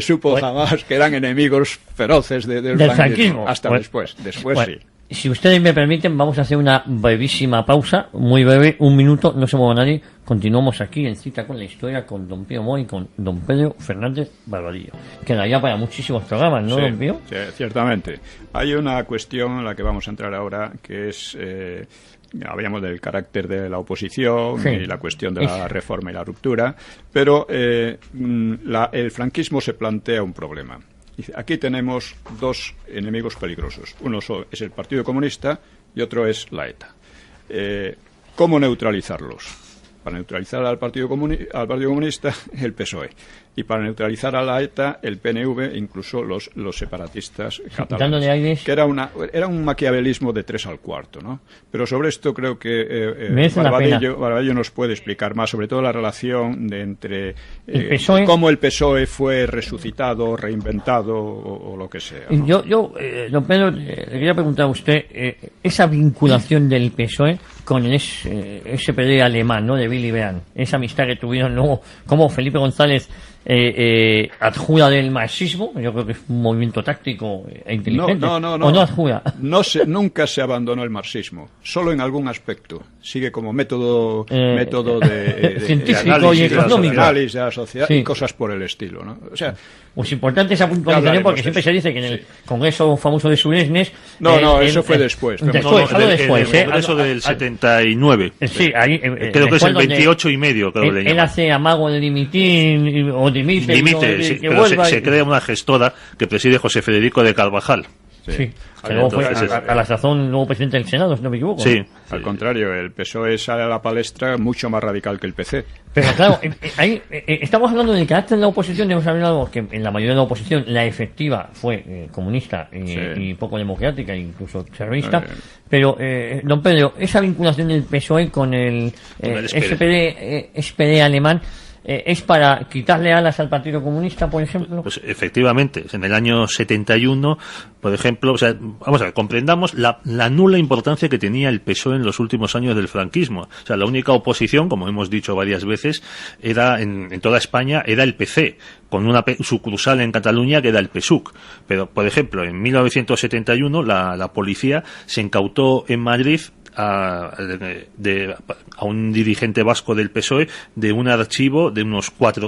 supo jamás que eran enemigos feroces del franquismo. Hasta después. Después sí. Si ustedes me permiten, vamos a hacer una brevísima pausa, muy breve, 1 minuto, no se mueva nadie. Continuamos aquí en Cita con la Historia con don Pío Moy y con don Pedro Fernández Barbadillo. Quedaría para muchísimos programas, ¿no, don Pío? Sí, ciertamente. Hay una cuestión en la que vamos a entrar ahora, que es... hablábamos del carácter de la oposición y la cuestión de la reforma y la ruptura, pero el franquismo se plantea un problema. Aquí tenemos dos enemigos peligrosos. Uno es el Partido Comunista y otro es la ETA. ¿Cómo neutralizarlos? Para neutralizar al Partido Comunista, el PSOE. Y para neutralizar a la ETA, el PNV, incluso los separatistas catalanes. Que era un maquiavelismo de 3 al cuarto, ¿no? Pero sobre esto creo que Barbadillo nos puede explicar más, sobre todo la relación entre cómo el PSOE fue resucitado, reinventado o lo que sea, ¿no? Yo don Pedro, le quería preguntar a usted, esa vinculación del PSOE con el SPD alemán, ¿no?, de Willy Brandt, esa amistad que tuvieron luego, como Felipe González adjuda del marxismo. Yo creo que es un movimiento táctico e inteligente. No. ¿O no adjuda? Nunca se abandonó el marxismo, solo en algún aspecto. Sigue como método de científico y económico, de análisis de la sociedad y cosas por el estilo, ¿no? O sea, pues importante esa puntualización, porque siempre se dice que en el Congreso famoso de Suresnes... eso fue después. El Congreso del 79. Sí, ahí... creo que es el 28 y medio, creo que le llaman. Él hace amago de dimitir, o dimite, pero se crea una gestora que preside José Federico de Carvajal. Sí. Luego fue a la sazón nuevo presidente del Senado, si no me equivoco. Sí. Al contrario, el PSOE sale a la palestra mucho más radical que el PC. Pero claro, ahí estamos hablando del carácter de la oposición. Hemos hablado que en la mayoría de la oposición la efectiva fue comunista y poco democrática, incluso terrorista. Pero, don Pedro, esa vinculación del PSOE con el SPD alemán, ¿es para quitarle alas al Partido Comunista, por ejemplo? Pues efectivamente, en el año 71, por ejemplo, o sea, vamos a ver, comprendamos la nula importancia que tenía el PSOE en los últimos años del franquismo. O sea, la única oposición, como hemos dicho varias veces, era en toda España, era el PC, con una sucursal en Cataluña que era el PSUC. Pero, por ejemplo, en 1971 la policía se incautó en Madrid a un dirigente vasco del PSOE de un archivo de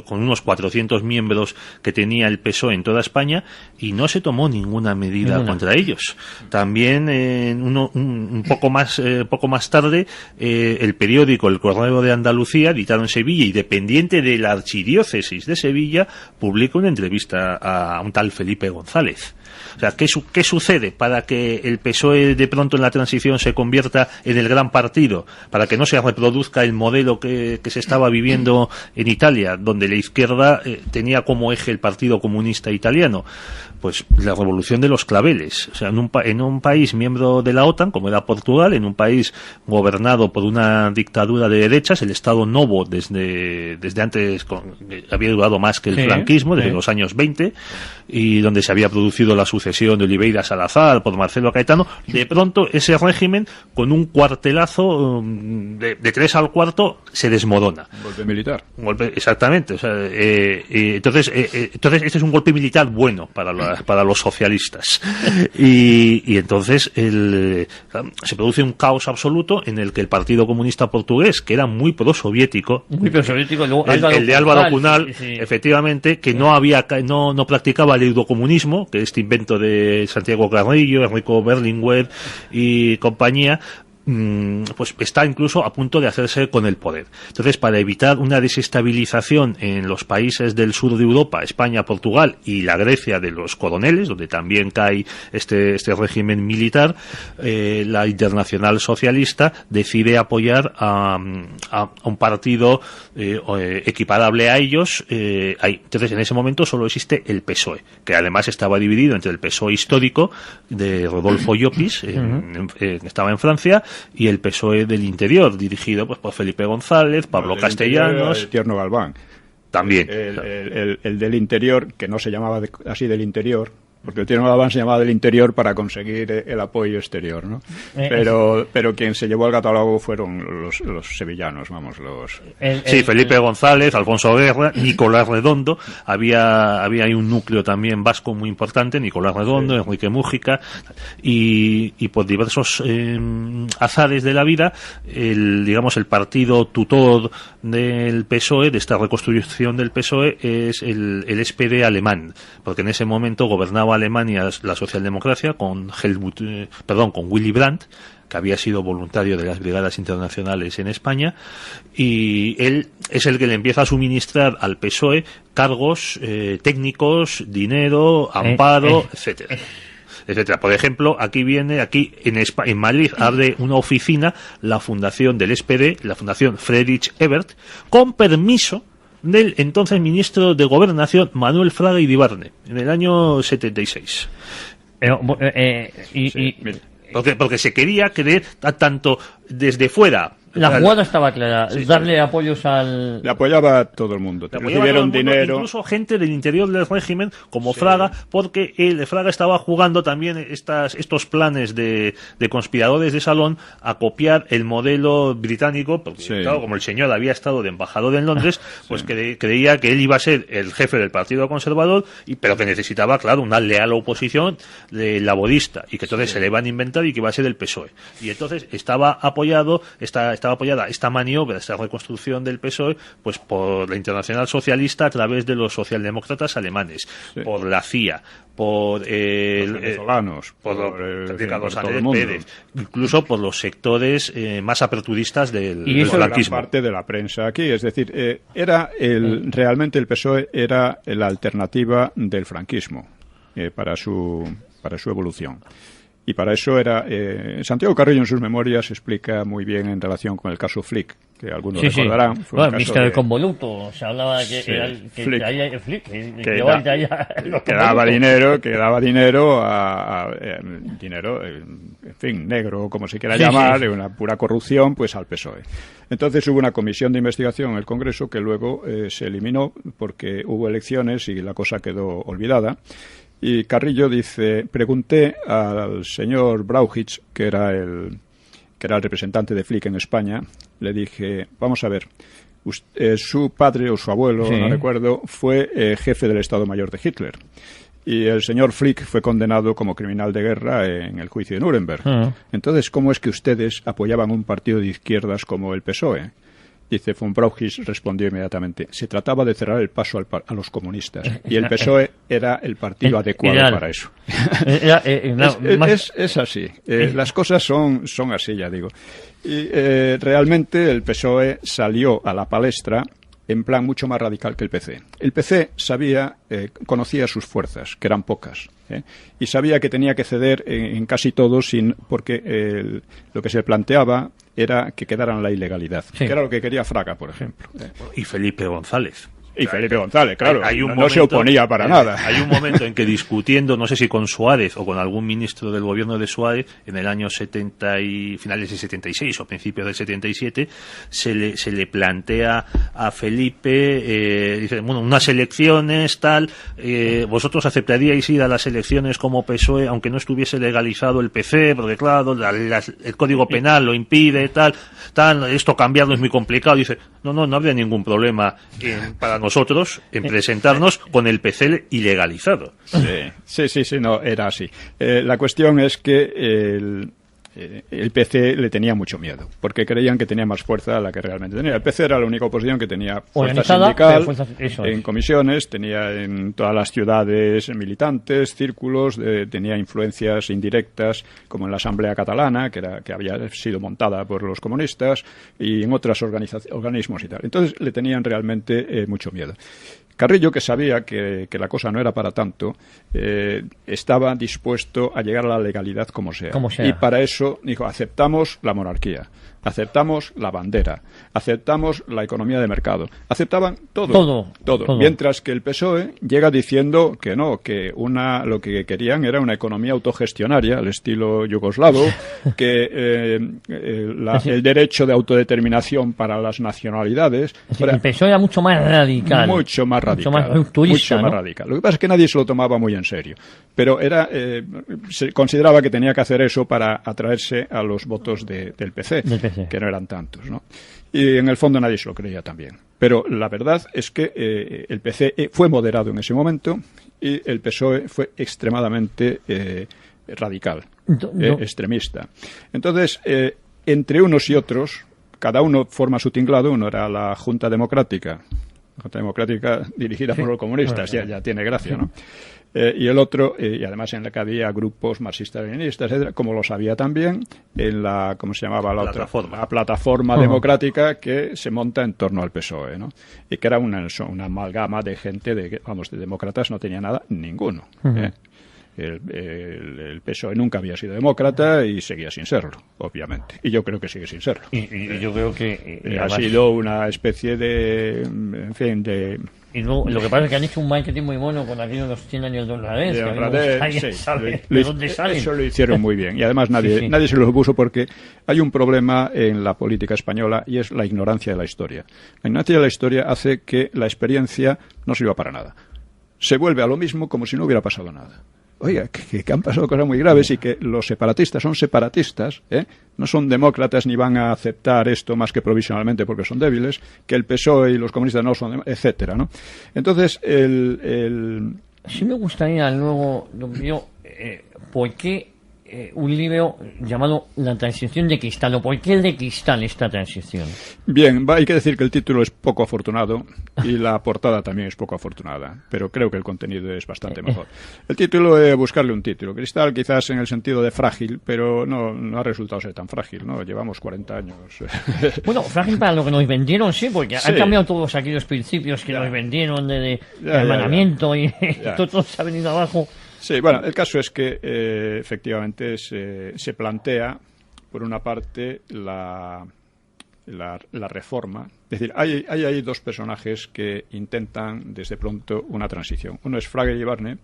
con unos 400 miembros que tenía el PSOE en toda España, y no se tomó ninguna medida contra ellos. También un poco más tarde el periódico El Correo de Andalucía, editado en Sevilla y dependiente de la archidiócesis de Sevilla, publica una entrevista a un tal Felipe González. O sea, ¿qué sucede para que el PSOE de pronto en la transición se convierta en el gran partido? Para que no se reproduzca el modelo que se estaba viviendo en Italia, donde la izquierda tenía como eje el Partido Comunista Italiano. Pues la revolución de los claveles. O sea, en un país miembro de la OTAN, como era Portugal, en un país gobernado por una dictadura de derechas, el Estado Novo desde antes había durado más que el franquismo, desde los años 20, y donde se había producido la sucesión de Oliveira Salazar por Marcelo Caetano. De pronto ese régimen, con un cuartelazo de 3 al cuarto, se desmorona. Un golpe militar. Un golpe, exactamente. O sea, entonces este es un golpe militar bueno para los socialistas. Y entonces se produce un caos absoluto en el que el Partido Comunista Portugués, que era muy prosoviético, el de Álvaro Cunhal, sí. Efectivamente, que no practicaba el eurocomunismo, que este invento de Santiago Carrillo, Enrico Berlinguer y compañía, pues está incluso a punto de hacerse con el poder. Entonces, para evitar una desestabilización en los países del sur de Europa, España, Portugal y la Grecia de los coroneles, donde también cae este régimen militar, la Internacional Socialista decide apoyar a un partido equiparable a ellos. Entonces, en ese momento solo existe el PSOE, que además estaba dividido entre el PSOE histórico de Rodolfo Llopis, que estaba en Francia, y el PSOE del interior, dirigido pues por Felipe González, Pablo Castellanos, el Tierno Galván. También. El del interior, que no se llamaba así del interior, porque el Tierno Galván se llamaba del interior para conseguir el apoyo exterior, ¿no? Pero quien se llevó al catálogo fueron los sevillanos, vamos, Felipe González, Alfonso Guerra, Nicolás Redondo, había ahí un núcleo también vasco muy importante, Nicolás Redondo, sí. Enrique Mújica, y por diversos azares de la vida, el partido tutor del PSOE, de esta reconstrucción del PSOE, es el SPD alemán, porque en ese momento gobernaba Alemania la socialdemocracia con Willy Brandt, que había sido voluntario de las brigadas internacionales en España, y él es el que le empieza a suministrar al PSOE cargos técnicos, dinero, amparo, etcétera. Por ejemplo, aquí en Madrid abre una oficina la fundación del SPD, la fundación Friedrich Ebert, con permiso del entonces ministro de Gobernación Manuel Fraga Iribarne, en el año 76. Porque se quería creer tanto desde fuera. La jugada estaba clara, sí, darle apoyos Le apoyaba a todo el mundo. Recibieron dinero. Incluso gente del interior del régimen, como Fraga, porque Fraga estaba jugando también estos planes de conspiradores de salón a copiar el modelo británico, porque claro, como el señor había estado de embajador en Londres, pues creía que él iba a ser el jefe del Partido Conservador, pero que necesitaba, claro, una leal oposición laborista, y que entonces se le iban a inventar y que iba a ser el PSOE. Y entonces estaba apoyada esta maniobra, esta reconstrucción del PSOE, pues por la Internacional Socialista a través de los socialdemócratas alemanes, por la CIA, por los venezolanos, por Carlos Sánchez Pérez, incluso por los sectores más aperturistas del franquismo. Gran parte de la prensa aquí, es decir, realmente el PSOE era la alternativa del franquismo para su evolución. Y para eso Santiago Carrillo en sus memorias explica muy bien en relación con el caso Flick, que algunos recordarán. Sí. Bueno, Mister el Convoluto, se hablaba que Flick, que daba dinero, en fin, negro, como se quiera llamar, una pura corrupción, pues al PSOE. Entonces hubo una comisión de investigación en el Congreso que luego se eliminó porque hubo elecciones y la cosa quedó olvidada. Y Carrillo dice, pregunté al señor Brauchitsch, que era el representante de Flick en España, le dije, vamos a ver, su padre o su abuelo, no recuerdo, fue jefe del Estado Mayor de Hitler. Y el señor Flick fue condenado como criminal de guerra en el juicio de Nuremberg. Entonces, ¿cómo es que ustedes apoyaban un partido de izquierdas como el PSOE? Dice, von Brauchitsch respondió inmediatamente, se trataba de cerrar el paso a los comunistas, y el PSOE era el partido adecuado para eso. Es así, las cosas son así, ya digo. Y realmente el PSOE salió a la palestra en plan mucho más radical que el PC. El PC conocía sus fuerzas, que eran pocas, y sabía que tenía que ceder en casi todo, porque lo que se planteaba era que quedara en la ilegalidad, que era lo que quería Fraga, por ejemplo. Y Felipe González. Y Felipe González, claro, hay un no momento, se oponía para nada. Hay un momento en que discutiendo, no sé si con Suárez o con algún ministro del gobierno de Suárez, en el año 70 y finales del 76 o principios del 77, se le plantea a Felipe, dice, bueno, unas elecciones, tal, vosotros aceptaríais ir a las elecciones como PSOE, aunque no estuviese legalizado el PC, porque claro, el Código Penal lo impide, tal, esto cambiarlo es muy complicado. Dice, no habría ningún problema para nosotros en presentarnos con el PC ilegalizado. Sí, no, era así. La cuestión es que el PC le tenía mucho miedo, porque creían que tenía más fuerza de la que realmente tenía. El PC era la única oposición que tenía fuerza sindical en comisiones, tenía en todas las ciudades militantes, círculos, tenía influencias indirectas, como en la Asamblea Catalana, que había sido montada por los comunistas, y en otros organismos y tal. Entonces le tenían realmente mucho miedo. Carrillo, que sabía que la cosa no era para tanto, estaba dispuesto a llegar a la legalidad como sea. Y para eso dijo, aceptamos la monarquía, aceptamos la bandera, aceptamos la economía de mercado. Aceptaban todo. Mientras que el PSOE llega diciendo que no, que lo que querían era una economía autogestionaria, al estilo yugoslavo, que el derecho de autodeterminación para las nacionalidades. El PSOE era mucho más radical. Mucho más radical. Lo que pasa es que nadie se lo tomaba muy en serio. Pero se consideraba que tenía que hacer eso para atraerse a los votos del PC. Que no eran tantos, ¿no? Y en el fondo nadie se lo creía también. Pero la verdad es que el PC fue moderado en ese momento y el PSOE fue extremadamente radical, extremista. Entonces, entre unos y otros, cada uno forma su tinglado. Uno era la Junta Democrática dirigida por los comunistas, ya tiene gracia, ¿no? Y el otro, y además en la que había grupos marxistas-leninistas, etcétera, como lo sabía también en la, ¿cómo se llamaba la otra? La plataforma democrática que se monta en torno al PSOE, ¿no? Y que era una amalgama de gente, de demócratas no tenía nada, ninguno. El PSOE nunca había sido demócrata y seguía sin serlo, obviamente. Y yo creo que sigue sin serlo. Y yo creo que ha sido una especie de, en fin, de... Y luego, lo que pasa es que han hecho un marketing muy bueno con aquello de los 100 años de Honradez. ¿De dónde salen? Eso lo hicieron muy bien. Y además nadie se lo opuso, porque hay un problema en la política española y es la ignorancia de la historia. La ignorancia de la historia hace que la experiencia no sirva para nada. Se vuelve a lo mismo como si no hubiera pasado nada. Oiga, que han pasado cosas muy graves y que los separatistas son separatistas, no son demócratas ni van a aceptar esto más que provisionalmente porque son débiles, que el PSOE y los comunistas no son, etcétera, ¿no? Entonces, sí me gustaría luego, ¿por qué un libro llamado La transición de cristal? ¿O por qué el de cristal esta transición? Bien, hay que decir que el título es poco afortunado y la portada también es poco afortunada, pero creo que el contenido es bastante mejor. El título, buscarle un título. Cristal quizás en el sentido de frágil, pero no ha resultado ser tan frágil, ¿no? Llevamos 40 años. Bueno, frágil para lo que nos vendieron, sí, porque han cambiado todos aquellos principios que nos vendieron de hermanamiento y todo se ha venido abajo. Sí, bueno, el caso es que efectivamente se plantea, por una parte, la reforma. Es decir, hay dos personajes que intentan desde pronto una transición. Uno es Fraga Iribarne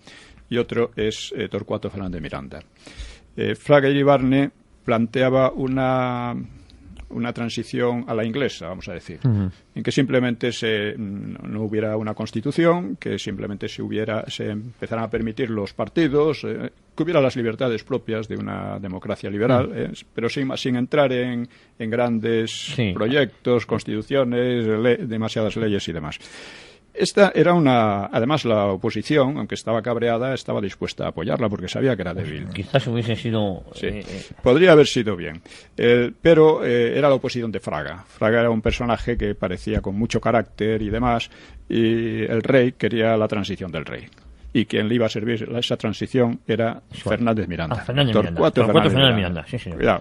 y otro es Torcuato Fernández Miranda. Fraga Iribarne planteaba una transición a la inglesa, vamos a decir, en que simplemente no hubiera una constitución, que simplemente se empezaran a permitir los partidos, que hubiera las libertades propias de una democracia liberal, pero sin entrar en grandes proyectos, constituciones, demasiadas leyes y demás. Esta era además la oposición, aunque estaba cabreada, estaba dispuesta a apoyarla porque sabía que era débil. Quizás hubiese sido... Sí, podría haber sido bien. Pero era la oposición de Fraga. Fraga era un personaje que parecía con mucho carácter y demás, y el rey quería la transición del rey. Y quien le iba a servir esa transición era Fernández Miranda. Torcuato Fernández Miranda. Sí, señor. Cuidado.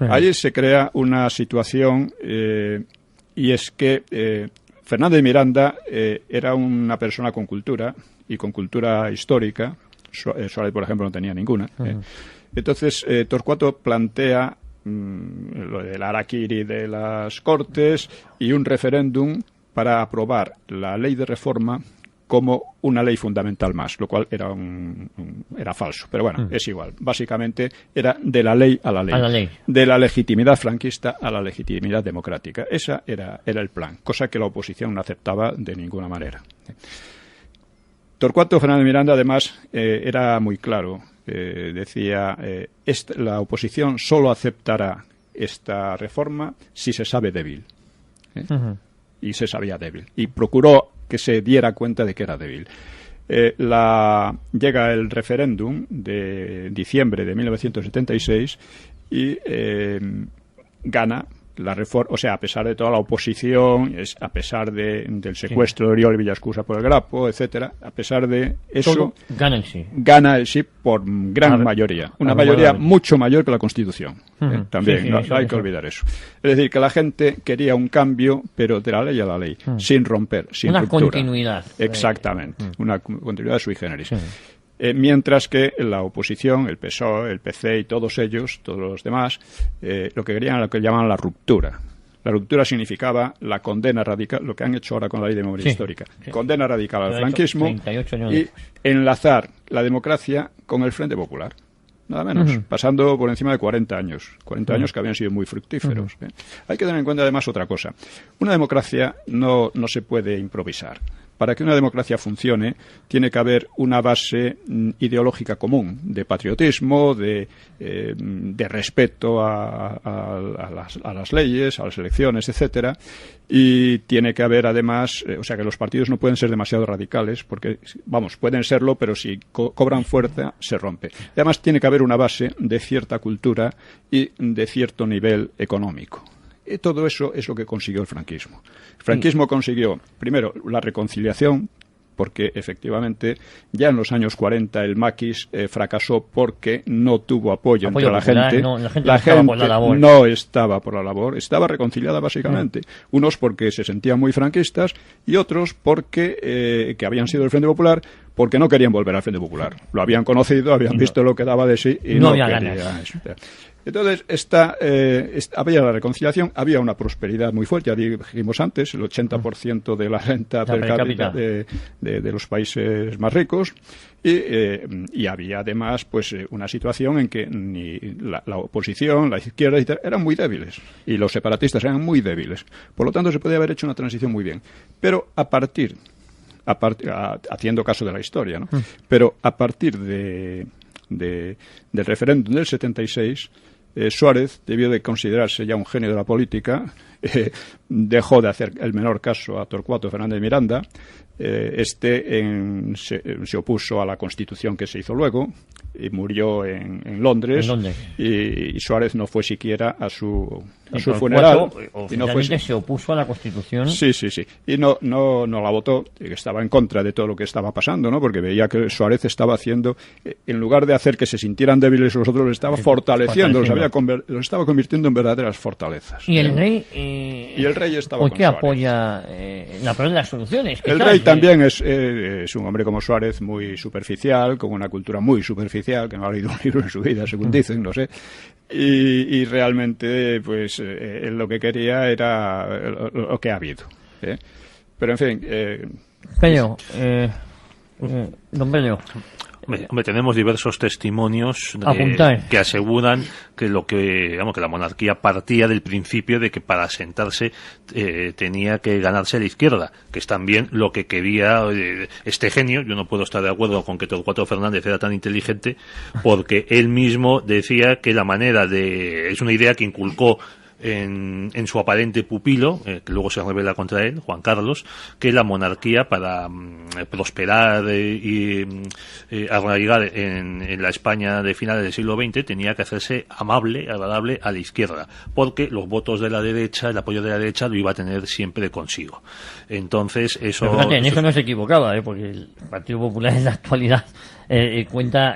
Allí se crea una situación, y es que... Fernández Miranda era una persona con cultura, y con cultura histórica. Suárez, por ejemplo, no tenía ninguna. Entonces, Torcuato plantea lo del harakiri de las Cortes y un referéndum para aprobar la ley de reforma como una ley fundamental más, lo cual era falso. Pero bueno, es igual. Básicamente era de la ley a la ley. A la ley. De la legitimidad franquista a la legitimidad democrática. Ese era el plan, cosa que la oposición no aceptaba de ninguna manera. Torcuato Fernández Miranda, además, era muy claro. Decía, la oposición solo aceptará esta reforma si se sabe débil. Y se sabía débil. Y procuró que se diera cuenta de que era débil. Llega el referéndum de diciembre de 1976 y gana la reforma, o sea, a pesar de toda la oposición, a pesar del secuestro de Oriol Villascusa por el Grapo, etcétera, a pesar de eso, todo gana el sí por gran mayoría, una mayoría mucho mayor que la Constitución. También, no hay que olvidar eso. Es decir, que la gente quería un cambio, pero de la ley a la ley, sin romper, sin una ruptura. Continuidad. Exactamente, una continuidad sui generis. Mientras que la oposición, el PSOE, el PC y todos ellos, todos los demás, lo que querían era lo que llamaban la ruptura. La ruptura significaba la condena radical, lo que han hecho ahora con la ley de memoria histórica, condena radical al franquismo y enlazar la democracia con el Frente Popular. Nada menos, pasando por encima de 40 años. 40 años que habían sido muy fructíferos. Hay que tener en cuenta además otra cosa. Una democracia no se puede improvisar. Para que una democracia funcione, tiene que haber una base ideológica común, de patriotismo, de respeto a las leyes, a las elecciones, etcétera, y tiene que haber además, o sea que los partidos no pueden ser demasiado radicales, porque, vamos, pueden serlo, pero si cobran fuerza, se rompe. Y además tiene que haber una base de cierta cultura y de cierto nivel económico. Y todo eso es lo que consiguió el franquismo. El franquismo consiguió, primero, la reconciliación, porque efectivamente ya en los años 40 el maquis fracasó porque no tuvo apoyo entre la gente. La gente no estaba por la labor, estaba reconciliada básicamente. Unos porque se sentían muy franquistas y otros porque que habían sido del Frente Popular, porque no querían volver al Frente Popular. Lo habían conocido, habían visto lo que daba de sí y no querían eso. Entonces, había la reconciliación, había una prosperidad muy fuerte, ya dijimos antes, el 80% de la renta per cápita de los países más ricos, y había además pues una situación en que ni la oposición, la izquierda eran muy débiles, y los separatistas eran muy débiles. Por lo tanto, se podía haber hecho una transición muy bien. Pero haciendo caso de la historia, ¿no? Pero a partir del referéndum del 76, Suárez debió de considerarse ya un genio de la política, dejó de hacer el menor caso a Torcuato Fernández Miranda, se opuso a la Constitución que se hizo luego y murió en Londres, y Suárez no fue siquiera a su funeral. Y no se opuso a la Constitución. Sí. Y no la votó, que estaba en contra de todo lo que estaba pasando, ¿no? Porque veía que Suárez estaba haciendo, en lugar de hacer que se sintieran débiles los otros, los estaba fortaleciendo, los estaba convirtiendo en verdaderas fortalezas. Y el rey... y el rey estaba ¿por qué apoya la peor de las soluciones? El rey también es un hombre como Suárez muy superficial, con una cultura muy superficial, que no ha leído un libro en su vida, según dicen, no sé. Y realmente, pues, él lo que quería era lo que ha habido. Pero, en fin... Pello, don Pello. Hombre, tenemos diversos testimonios que aseguran que que la monarquía partía del principio de que para asentarse tenía que ganarse la izquierda, que es también lo que quería este genio. Yo no puedo estar de acuerdo con que Torcuato Fernández era tan inteligente, porque él mismo decía que es una idea que inculcó en su aparente pupilo, que luego se revela contra él, Juan Carlos, que la monarquía, para prosperar y arraigar en la España de finales del siglo XX, tenía que hacerse amable, agradable a la izquierda, porque los votos de la derecha, el apoyo de la derecha lo iba a tener siempre consigo. Entonces, eso... Pero fíjate, en eso no se equivocaba, porque el Partido Popular en la actualidad cuenta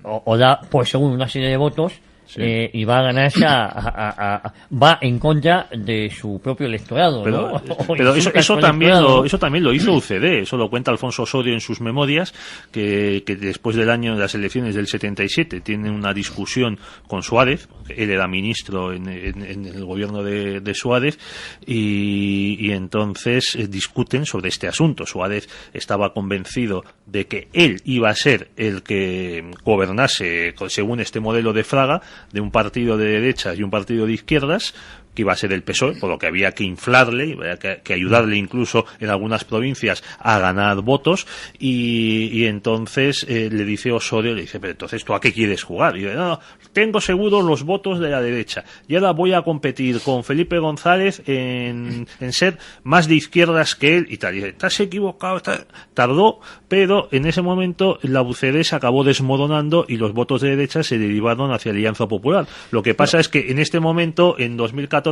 o da por según una serie de votos Sí. Y va a ganarse va en contra de su propio electorado, pero, ¿no? pero eso también lo hizo UCD, eso lo cuenta Alfonso Osorio en sus memorias, que después del año de las elecciones del 77 tiene una discusión con Suárez, él era ministro en el gobierno de Suárez, y entonces discuten sobre este asunto. Suárez estaba convencido de que él iba a ser el que gobernase según este modelo de Fraga, de un partido de derechas y un partido de izquierdas, que iba a ser el PSOE, por lo que había que inflarle, había que ayudarle incluso en algunas provincias a ganar votos, y entonces le dice Osorio, le dice, pero entonces ¿tú a qué quieres jugar? Y dice, no, tengo seguro los votos de la derecha, y ahora voy a competir con Felipe González en ser más de izquierdas que él, y tal. Y dice, estás equivocado, tardó, pero en ese momento la UCD se acabó desmoronando y los votos de derecha se derivaron hacia Alianza Popular. Lo que pasa es que en este momento, en 2014,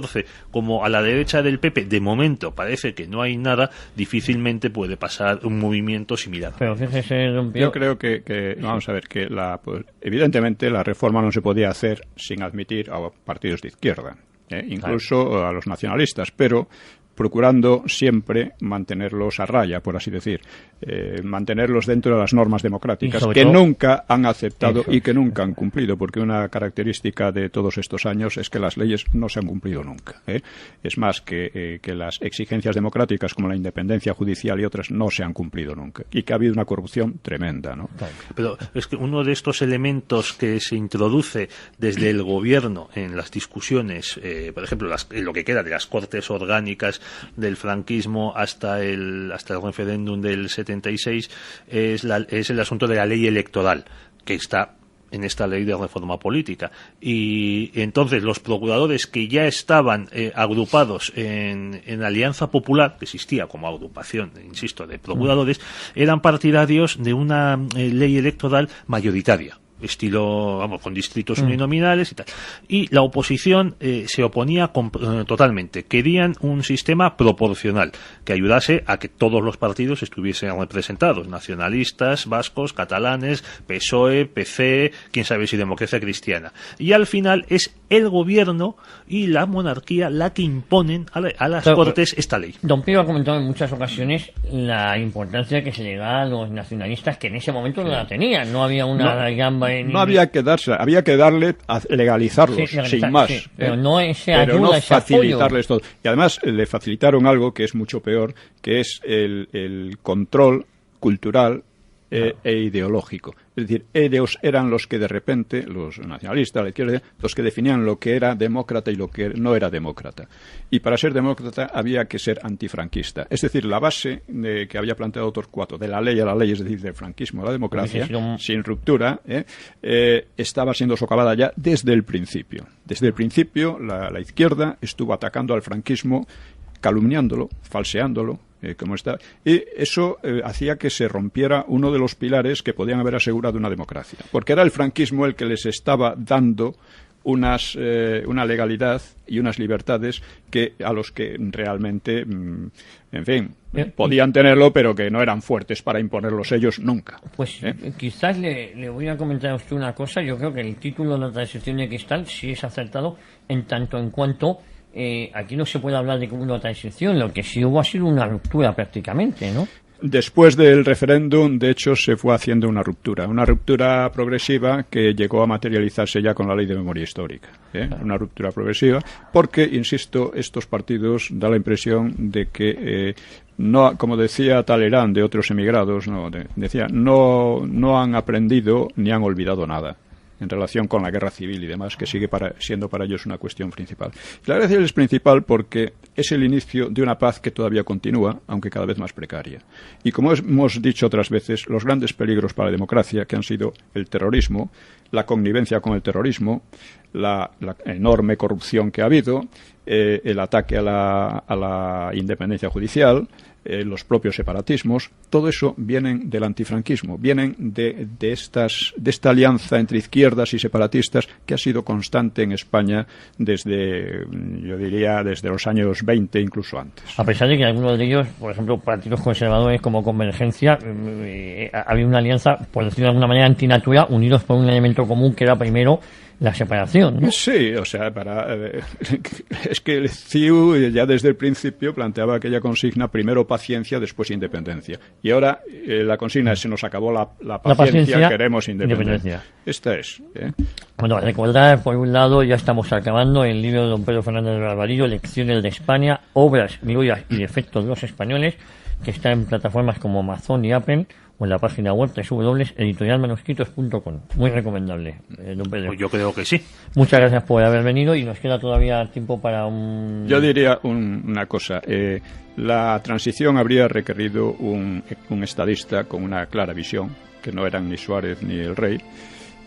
como a la derecha del PP de momento parece que no hay nada, difícilmente puede pasar un movimiento similar. Pero fíjese, yo creo que vamos a ver, que pues, evidentemente la reforma no se podía hacer sin admitir a partidos de izquierda, incluso claro, a los nacionalistas, pero procurando siempre mantenerlos a raya, por así decir, mantenerlos dentro de las normas democráticas que nunca han aceptado y que nunca han cumplido, porque una característica de todos estos años es que las leyes no se han cumplido nunca. Es más, que las exigencias democráticas como la independencia judicial y otras no se han cumplido nunca, y que ha habido una corrupción tremenda, ¿no? Pero es que uno de estos elementos que se introduce desde el gobierno en las discusiones, por ejemplo, lo que queda de las Cortes Orgánicas del franquismo hasta el referéndum del 76 es el asunto de la ley electoral, que está en esta ley de reforma política, y entonces los procuradores que ya estaban agrupados en Alianza Popular, que existía como agrupación, insisto, de procuradores, eran partidarios de una ley electoral mayoritaria, estilo, vamos, con distritos uninominales y tal. Y la oposición se oponía totalmente. Querían un sistema proporcional que ayudase a que todos los partidos estuviesen representados, nacionalistas, vascos, catalanes, PSOE, PC, quién sabe si Democracia Cristiana. Y al final es el gobierno y la monarquía la que imponen a las Cortes esta ley. Don Pío ha comentado en muchas ocasiones la importancia que se le da a los nacionalistas, que en ese momento no la tenían, no había una gamba. No había que dársela, había que darle a legalizarlos, sin más. Sí, pero no facilitarles todo. Y además le facilitaron algo que es mucho peor, que es el control cultural e ideológico. Es decir, ellos eran los que de repente, los nacionalistas, la izquierda, los que definían lo que era demócrata y lo que no era demócrata. Y para ser demócrata había que ser antifranquista. Es decir, la base que había planteado Torcuato, de la ley a la ley, es decir, del franquismo a la democracia, sin ruptura, estaba siendo socavada ya desde el principio. Desde el principio la izquierda estuvo atacando al franquismo, calumniándolo, falseándolo, como está, y eso hacía que se rompiera uno de los pilares que podían haber asegurado una democracia, porque era el franquismo el que les estaba dando una legalidad y unas libertades que a los que realmente, en fin, podían tenerlo, pero que no eran fuertes para imponerlos ellos nunca. Pues quizás le voy a comentar a usted una cosa. Yo creo que el título de la transición de cristal sí es acertado en tanto en cuanto aquí no se puede hablar de una transición, lo que sí hubo ha sido una ruptura prácticamente, ¿no? Después del referéndum, de hecho, se fue haciendo una ruptura progresiva que llegó a materializarse ya con la Ley de Memoria Histórica. Una ruptura progresiva, porque, insisto, estos partidos da la impresión de que no, como decía Talleyrand de otros emigrados, decía, no han aprendido ni han olvidado nada en relación con la guerra civil y demás, que sigue siendo para ellos una cuestión principal. La guerra civil es principal porque es el inicio de una paz que todavía continúa, aunque cada vez más precaria. Y como hemos dicho otras veces, los grandes peligros para la democracia, que han sido el terrorismo, la connivencia con el terrorismo, la enorme corrupción que ha habido, el ataque a la independencia judicial, los propios separatismos, todo eso vienen del antifranquismo, vienen de esta alianza entre izquierdas y separatistas que ha sido constante en España desde los años 20, incluso antes. A pesar de que algunos de ellos, por ejemplo, partidos conservadores como Convergencia, había una alianza, por decirlo de alguna manera, antinatura, unidos por un elemento común que era primero la separación, ¿no? Sí, o sea, es que el CIU ya desde el principio planteaba aquella consigna: primero paciencia, después independencia. Y ahora la consigna es: se nos acabó la paciencia, queremos independencia. Esta es. Bueno, recordar, por un lado, ya estamos acabando el libro de don Pedro Fernández de Barbadillo, Lecciones de España, obras, glorias y defectos de los españoles, que está en plataformas como Amazon y Apple, o en la página web www.editorialmanuscritos.com. Muy recomendable, don Pedro. Pues yo creo que sí. Muchas gracias por haber venido y nos queda todavía tiempo para un... Yo diría una cosa. La transición habría requerido un estadista con una clara visión, que no eran ni Suárez ni el rey,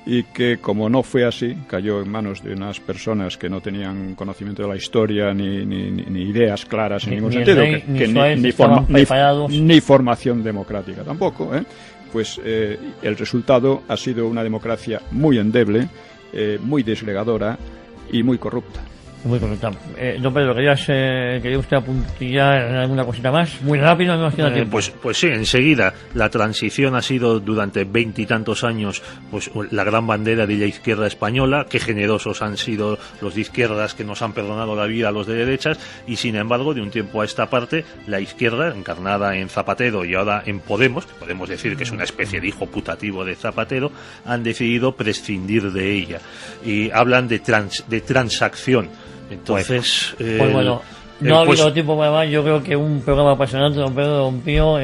y que, como no fue así, cayó en manos de unas personas que no tenían conocimiento de la historia ni ideas claras en ningún sentido, ni formación democrática tampoco, pues el resultado ha sido una democracia muy endeble, muy deslegadora y muy corrupta. Muy correcto. Don Pedro, ¿quería usted apuntillar alguna cosita más? Muy rápido, no nos queda tiempo. Pues sí, enseguida. La transición ha sido durante 20 y tantos años pues la gran bandera de la izquierda española. Qué generosos han sido los de izquierdas que nos han perdonado la vida a los de derechas, y sin embargo, de un tiempo a esta parte, la izquierda, encarnada en Zapatero y ahora en Podemos, que podemos decir que es una especie de hijo putativo de Zapatero, han decidido prescindir de ella. Y hablan de transacción. Entonces, pues bueno, no ha habido tiempo para más. Yo creo que un programa apasionante, don Pedro, don Pío.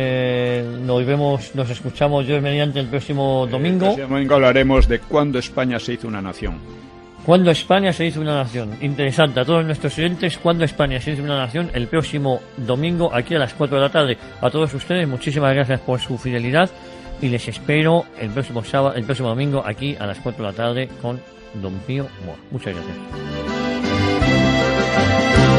Nos escuchamos Dios mediante el próximo domingo. El próximo domingo hablaremos de cuándo España se hizo una nación. ¿Cuándo España se hizo una nación? Interesante. A todos nuestros oyentes, ¿cuándo España se hizo una nación? El próximo domingo, aquí a las 4 de la tarde. A todos ustedes, muchísimas gracias por su fidelidad y les espero el próximo domingo aquí a las 4 de la tarde con don Pío Moa. Muchas gracias.